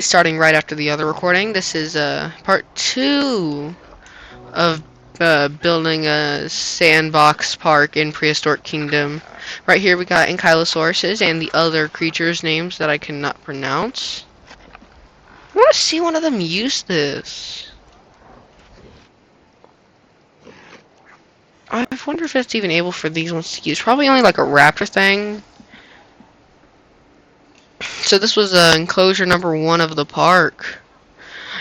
starting right after the other recording. This is part 2 of building a sandbox park in Prehistoric Kingdom. Right here we got ankylosauruses and the other creatures' names that I cannot pronounce. I want to see one of them use this. I wonder if it's even able for these ones to use. Probably only like a raptor thing. So this was enclosure number 1 of the park.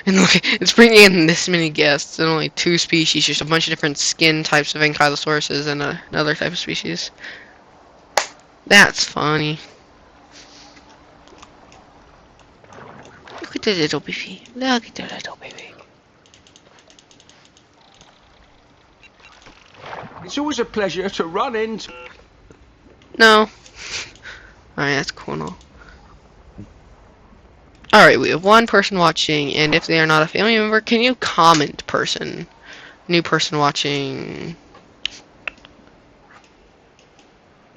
And look, it's bringing in this many guests and only 2 species, just a bunch of different skin types of ankylosauruses and another type of species. That's funny. Look at the little baby. Look at the little baby. It's always a pleasure to run into. No. Alright, that's cool and all. Alright, we have 1 person watching, and if they are not a family member, can you comment, person? New person watching.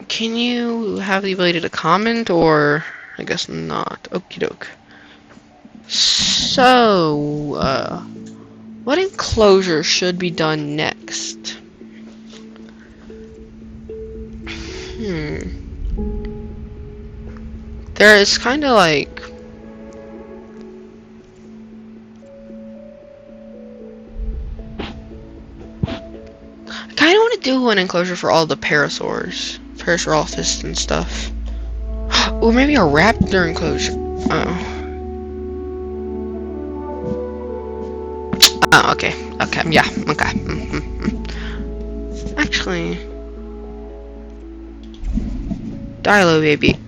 Can you have the ability to comment, or I guess not? Okie doke. So, what enclosure should be done next? There is kind of like... I kind of want to do an enclosure for all the parasaurs. Parasaurolophus and stuff. Or maybe a raptor enclosure. Oh. Oh, okay. Okay, yeah, okay. Actually... Dilo baby.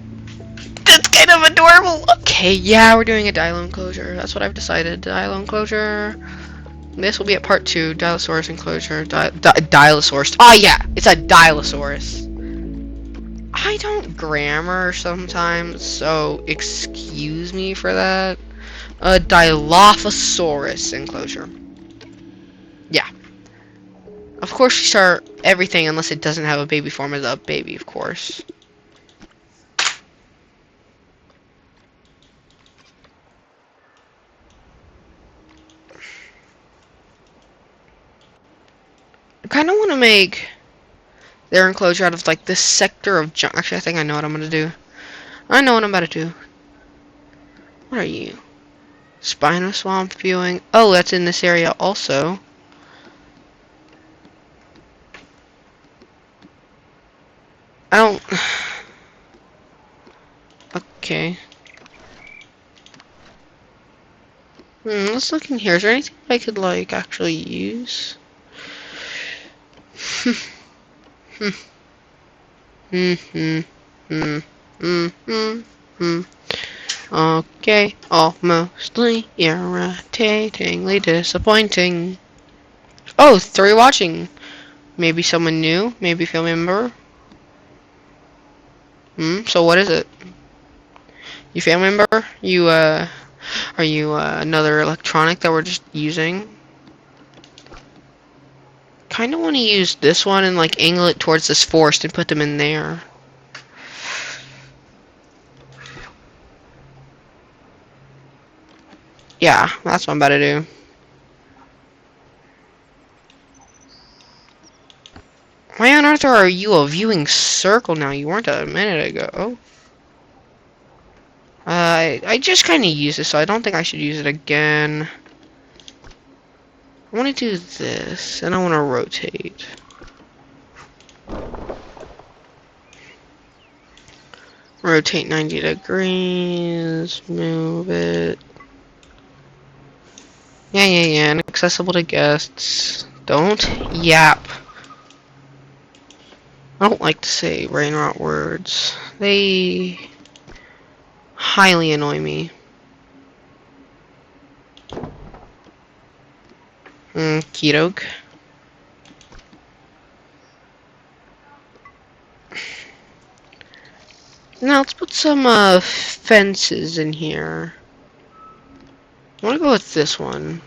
That's kind of adorable! Okay, yeah, we're doing a Dilo enclosure. That's what I've decided. Dilo enclosure... This will be at part 2, Dilosaurus enclosure. Dilosaurus. Oh yeah, it's a Dilosaurus. I don't grammar sometimes, so excuse me for that. A Dilophosaurus enclosure. Yeah. Of course we start everything unless it doesn't have a baby form as a baby, of course. I kind of want to make their enclosure out of like this sector of junk. Actually, I think I know what I'm going to do. I know what I'm about to do. What are you? Spino swamp viewing. Oh, that's in this area also. I don't... Okay. Let's look in here. Is there anything I could, like, actually use? Okay, almostly irritatingly disappointing. Oh, 3 watching. Maybe someone new, maybe a family member. So what is it? You family member? You, are you, another electronic that we're just using? Kinda wanna use this one and, like, angle it towards this forest and put them in there. Yeah, that's what I'm about to do. Why on earth are you a viewing circle now? You weren't a minute ago. I just kind of use this, so I don't think I should use it again. I want to do this, and I want to rotate. Rotate 90 degrees, move it. Yeah, inaccessible to guests. Don't yap. I don't like to say brain rot words. They highly annoy me. Keto. Now let's put some fences in here. I want to go with this one.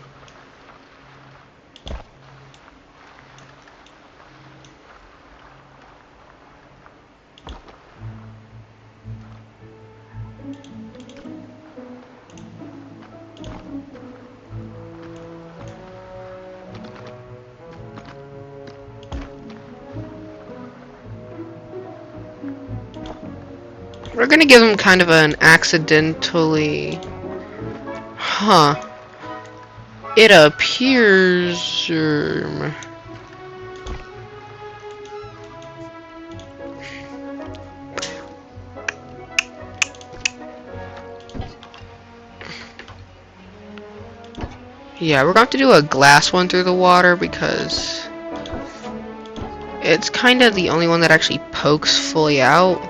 We're gonna give them kind of an accidentally... Huh. It appears... yeah, we're going to have to do a glass one through the water because it's kind of the only one that actually pokes fully out.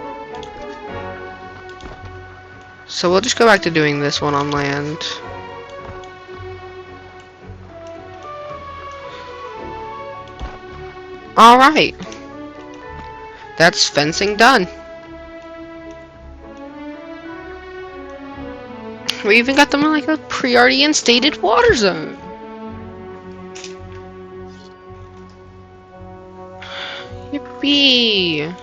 So we'll just go back to doing this one on land. Alright. That's fencing done. We even got them in like a pre-already instated water zone. Yippee!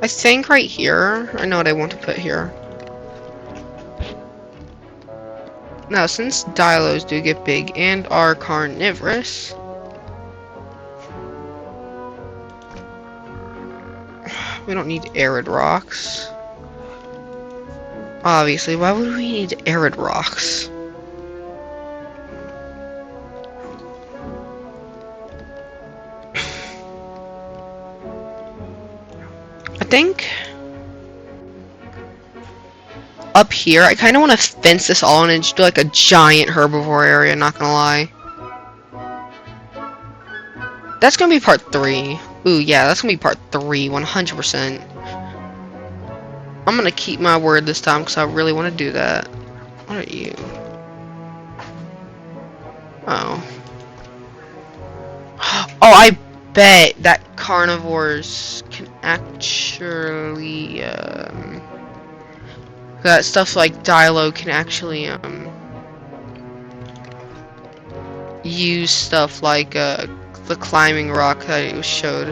I think right here, I know what I want to put here. Now, since dilos do get big and are carnivorous, we don't need arid rocks. Obviously, why would we need arid rocks? I think up here, I kind of want to fence this all in and just do like a giant herbivore area, not gonna lie. That's gonna be part 3. Ooh, yeah, that's gonna be part 3, 100%. I'm gonna keep my word this time because I really want to do that. What are you? Oh. Oh, I bet that carnivores can actually, that stuff like Dilo can actually, use stuff like, the climbing rock that it showed.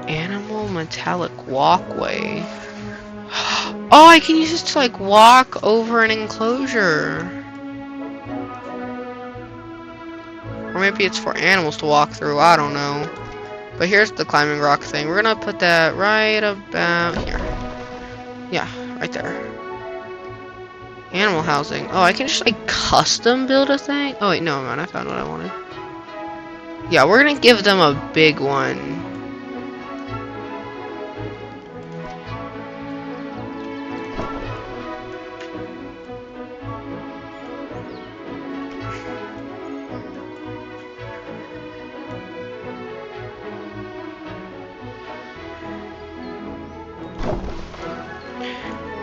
Animal metallic walkway. Oh, I can use this to, like, walk over an enclosure. Or maybe it's for animals to walk through, I don't know. But here's the climbing rock thing. We're gonna put that right about here. Yeah, right there. Animal housing. Oh, I can just like custom build a thing? Oh wait, no man, I found what I wanted. Yeah, we're gonna give them a big one.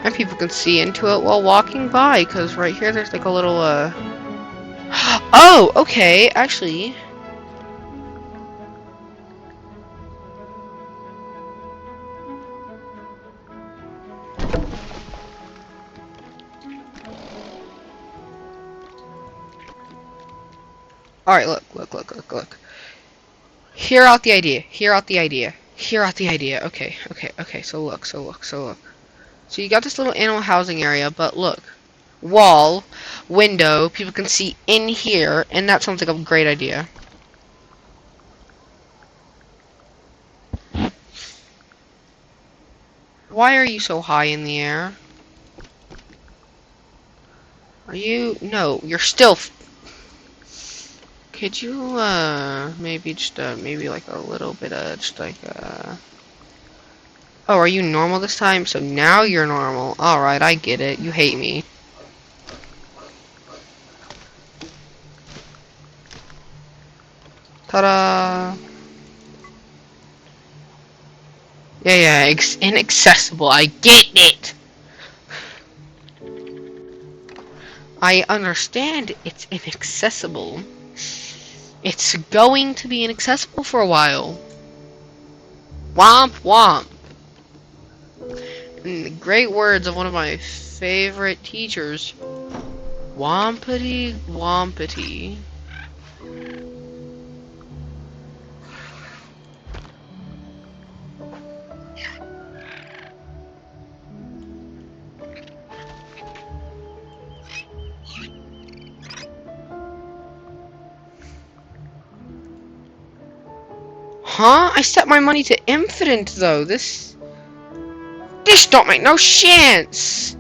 And people can see into it while walking by, because right here there's like a little, oh, okay, actually. Alright, look. Hear out the idea, hear out the idea. Okay, so look. So you got this little animal housing area, but look. Wall, window, people can see in here, and that sounds like a great idea. Why are you so high in the air? Are you? No, you're still... Could you, maybe just, maybe like a little bit of, just like, Oh, are you normal this time? So now you're normal. Alright, I get it. You hate me. Ta-da! Yeah, inaccessible. I get it! I understand it's inaccessible. It's going to be inaccessible for a while. Womp womp. In the great words of one of my favorite teachers, wompity wompity. Huh? I set my money to infinite though. This don't make no sense.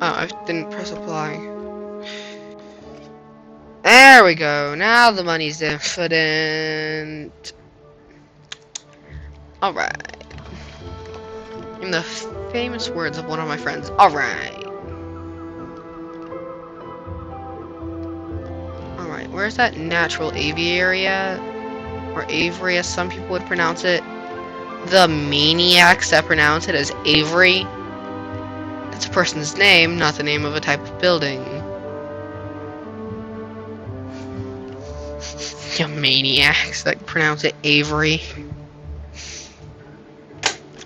Oh, I didn't press apply. There we go. Now the money's infinite. Alright. In the famous words of one of my friends. Alright. Alright, where's that natural aviary at? Or Avery, as some people would pronounce it. The maniacs that pronounce it as Avery. It's a person's name, not the name of a type of building. You maniacs that pronounce it Avery.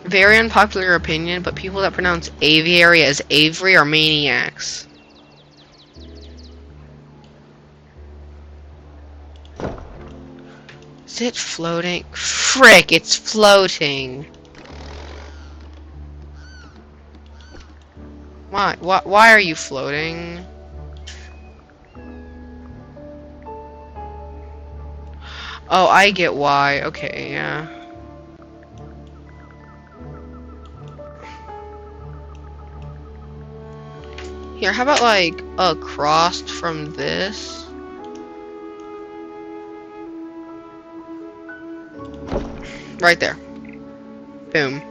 Very unpopular opinion, but people that pronounce aviary as Avery are maniacs. Is it floating? Frick, it's floating. Why? Why are you floating? Oh, I get why. Okay, yeah. Here, how about like across from this? Right there. Boom.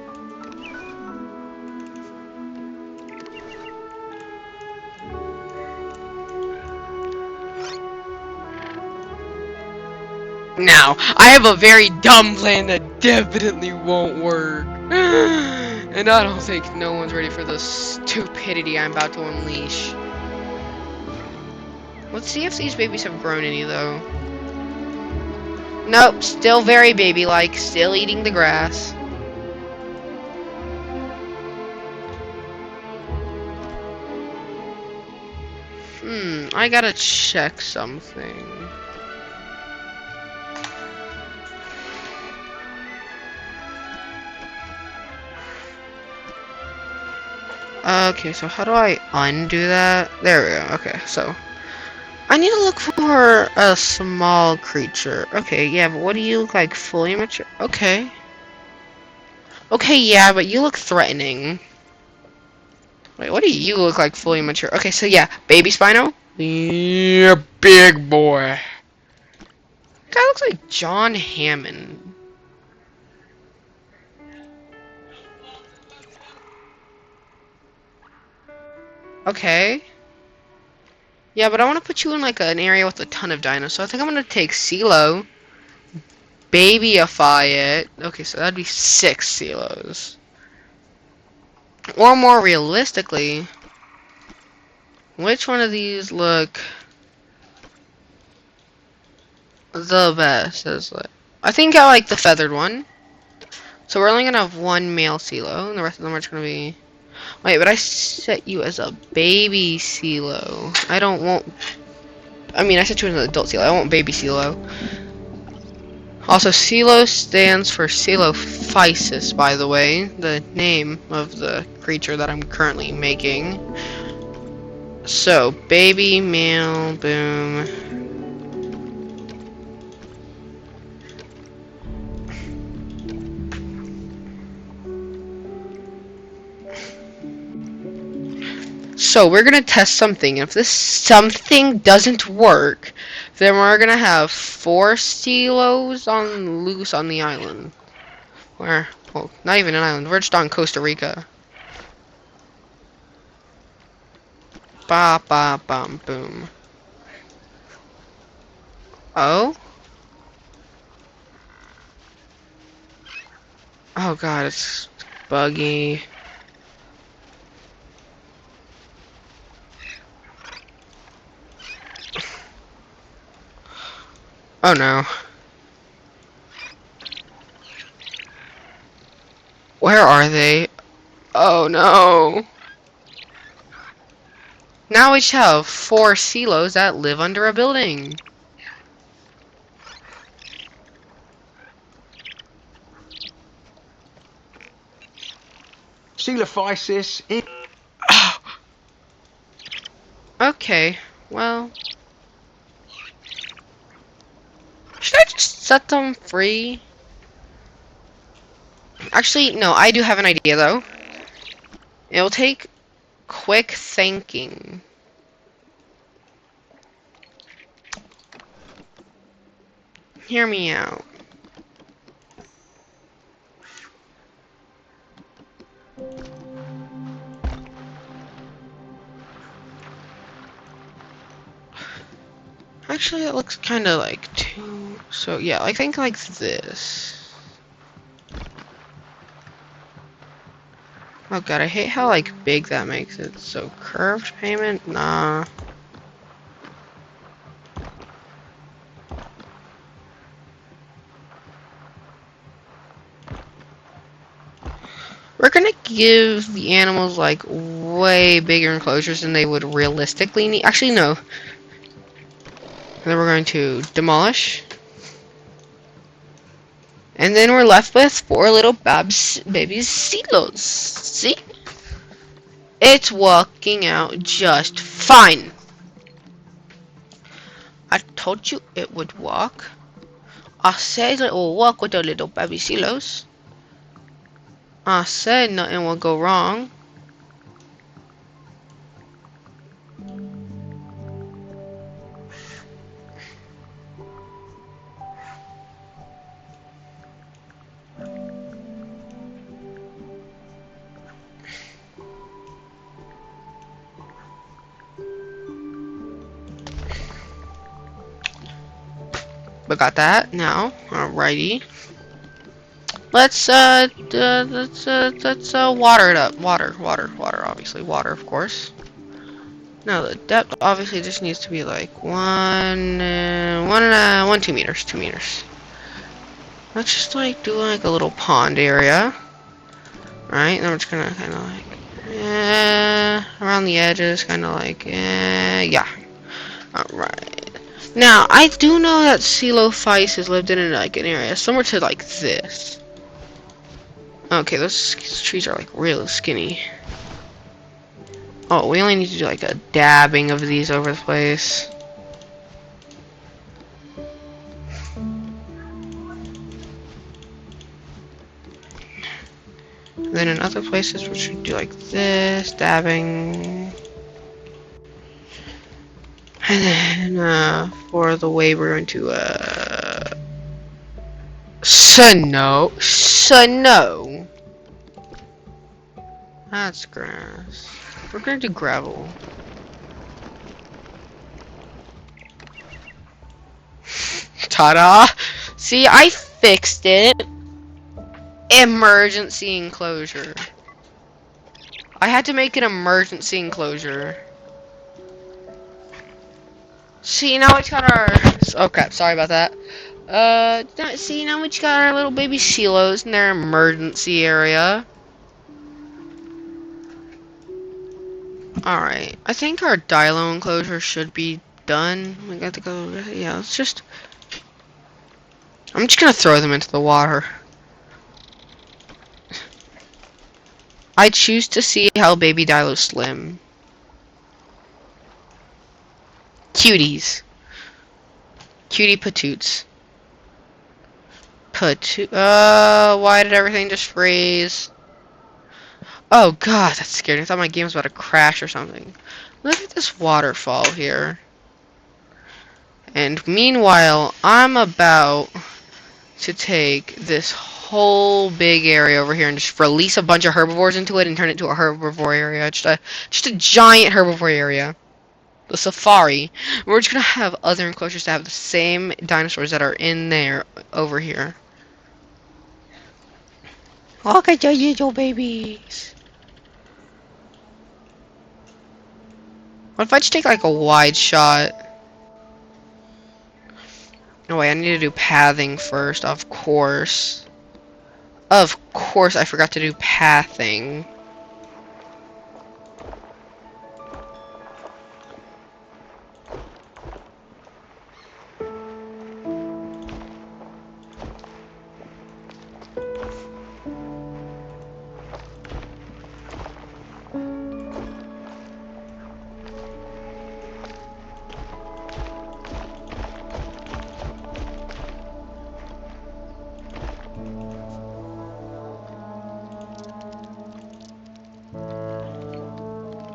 Now, I have a very dumb plan that definitely won't work. And I don't think no one's ready for the stupidity I'm about to unleash. Let's see if these babies have grown any, though. Nope, still very baby-like, still eating the grass. I gotta check something. Okay, so how do I undo that? There we go. Okay, so I need to look for a small creature. Okay, yeah, but what do you look like? Fully mature? Okay. Okay, yeah, but you look threatening. Wait, what do you look like fully mature? Okay, so yeah, baby Spino? Yeah, big boy. Guy looks like John Hammond. Okay. Yeah, but I want to put you in like an area with a ton of dinos. So I think I'm gonna take CeeLo, babyify it. Okay, so that'd be 6 CeeLos. Or more realistically, which one of these look the best? I think I like the feathered one. So we're only gonna have 1 male CeeLo, and the rest of them are just gonna be. Wait, but I set you as a baby CeeLo. I mean, I set you as an adult CeeLo. I want baby CeeLo. Also, CeeLo stands for Coelophysis, by the way, the name of the creature that I'm currently making. So, baby, male, boom. So, we're gonna test something. If this something doesn't work, then we're gonna have 4 CeeLos on loose on the island. Well, not even an island. We're just on Costa Rica. Ba ba bum boom. Oh? Oh god, it's buggy. Oh no. Where are they? Oh no. Now we just have 4 CeeLos that live under a building. Coelophysis. Okay, well, should I just set them free? Actually, no, I do have an idea though. It'll take quick thinking. Hear me out. Actually, it looks kind of like too. So yeah, I think like this. Oh god, I hate how like big that makes it. So curved payment, nah. We're gonna give the animals like way bigger enclosures than they would realistically need. Actually, no. And then we're going to demolish. And then we're left with 4 little baby silos. See? It's working out just fine. I told you it would work. I said it will work with the little baby silos. I said nothing will go wrong. We got that now. Alrighty. Let's water it up. Water, obviously. Water, of course. Now the depth obviously just needs to be like 2 meters. 2 meters. Let's just like do like a little pond area. Right? Then we're just gonna kind of like, around the edges, kind of like, yeah. Alright. Now, I do know that Coelophytes has lived in like an area similar to like this. Okay, those trees are like real skinny. Oh, we only need to do like a dabbing of these over the place. And then in other places we should do like this, dabbing. And then for the way we're going to snow. That's grass. We're gonna do gravel. Ta-da! See, I fixed it. Emergency enclosure. I had to make an emergency enclosure. See, now we got our... Oh crap, sorry about that. See, now we got our little baby silos in their emergency area. Alright, I think our dilo enclosure should be done. We got to go... Yeah, let's just... I'm just gonna throw them into the water. I choose to see how baby dilos slim. Cuties. Cutie patoots. Why did everything just freeze? Oh god, that scared me. I thought my game was about to crash or something. Look at this waterfall here. And meanwhile, I'm about to take this whole big area over here and just release a bunch of herbivores into it and turn it into a herbivore area. Just a giant herbivore area. The safari. We're just gonna have other enclosures that have the same dinosaurs that are in there over here. Look at your little babies. What if I just take like a wide shot? No wait, I need to do pathing first, of course. Of course I forgot to do pathing.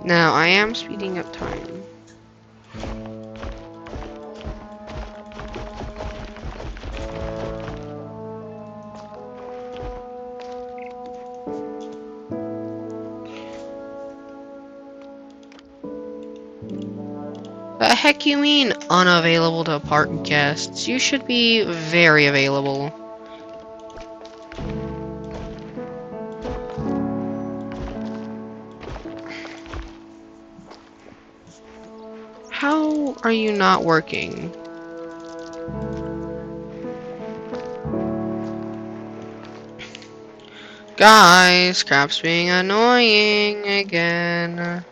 Now, I am speeding up time. The heck you mean unavailable to park guests? You should be very available. How are you not working? Guys, Crap's being annoying again.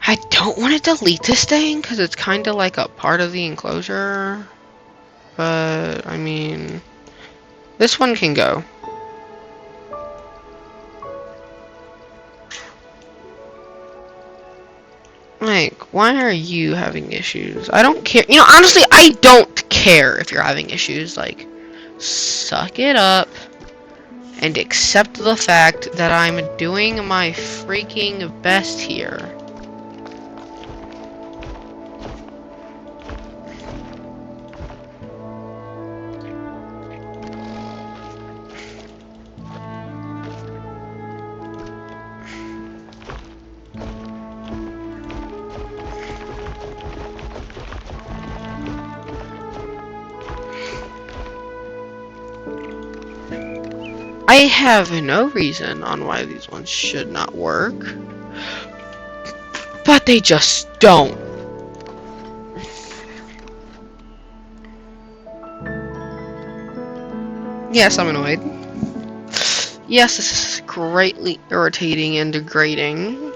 I don't want to delete this thing because it's kind of like a part of the enclosure. But, I mean, this one can go. Like, why are you having issues? I don't care. You know, honestly, I don't care if you're having issues. Like, suck it up and accept the fact that I'm doing my freaking best here. I have no reason on why these ones should not work, but they just don't. Yes, I'm annoyed. Yes, this is greatly irritating and degrading.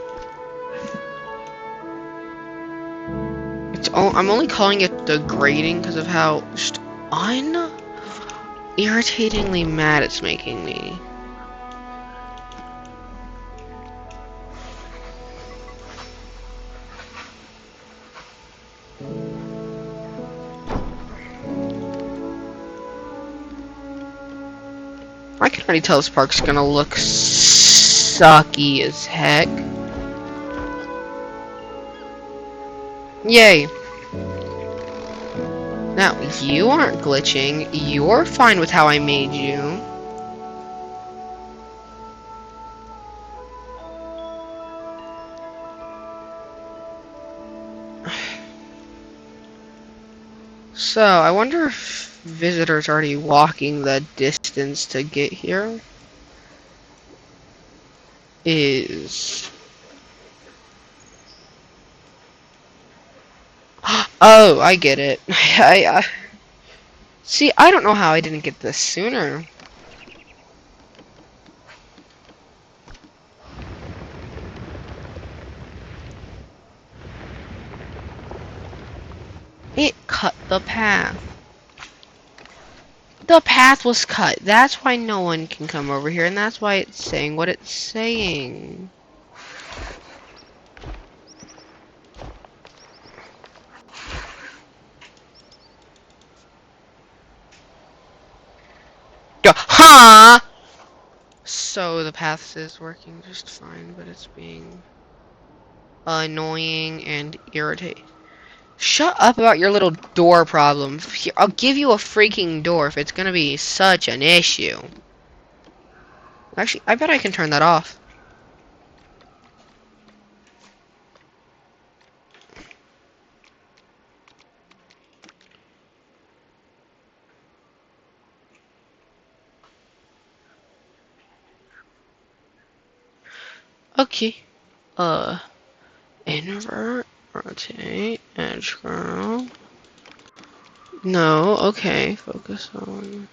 I'm only calling it degrading because of how just irritatingly mad it's making me. I can already tell this park's gonna look sucky as heck. Yay. Now, you aren't glitching. You're fine with how I made you. So, I wonder if visitors are already walking the distance to get here. Oh, I get it. See, I don't know how I didn't get this sooner. It cut the path. The path was cut. That's why no one can come over here, and that's why it's saying what it's saying. Huh? So the path is working just fine, but it's being annoying and irritating. Shut up about your little door problem. Here, I'll give you a freaking door if it's gonna be such an issue. Actually, I bet I can turn that off. Okay. Invert, rotate, edge girl. No, okay, focus on.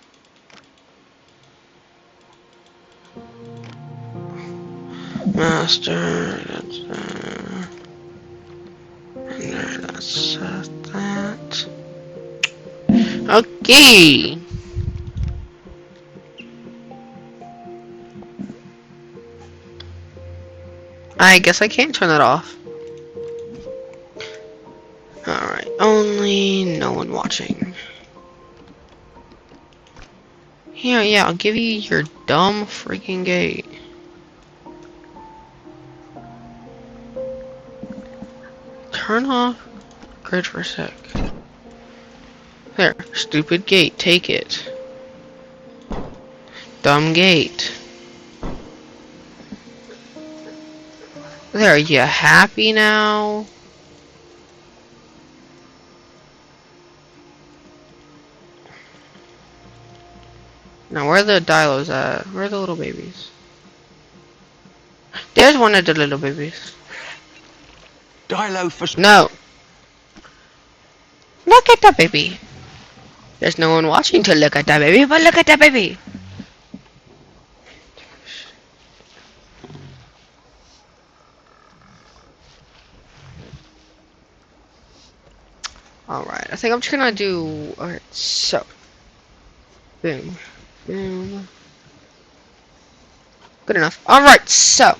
Master, that's there. And there, that's that. Okay! I guess I can't turn that off. Alright, only no one watching. Here, yeah, I'll give you your dumb freaking gate. Turn off grid for a sec. There, stupid gate, take it. Dumb gate. There, you happy now? Now, where are the dilos at? Where are the little babies? There's one of the little babies. Dilo for... No! Look at the baby! There's no one watching to look at that baby, but look at that baby! Alright, I think I'm just gonna do... Alright, so... Boom. Boom. Good enough. Alright, so...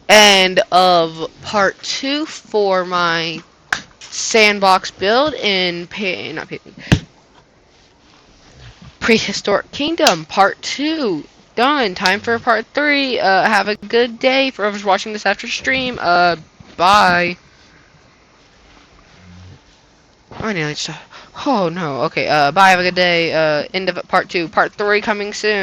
End of part 2 for my sandbox build in Prehistoric Kingdom, part 2. Done. Time for part 3. Have a good day for whoever's watching this after stream. Bye. Oh, I nearly just... Oh, no. Okay, bye. Have a good day. End of part 2. Part 3 coming soon.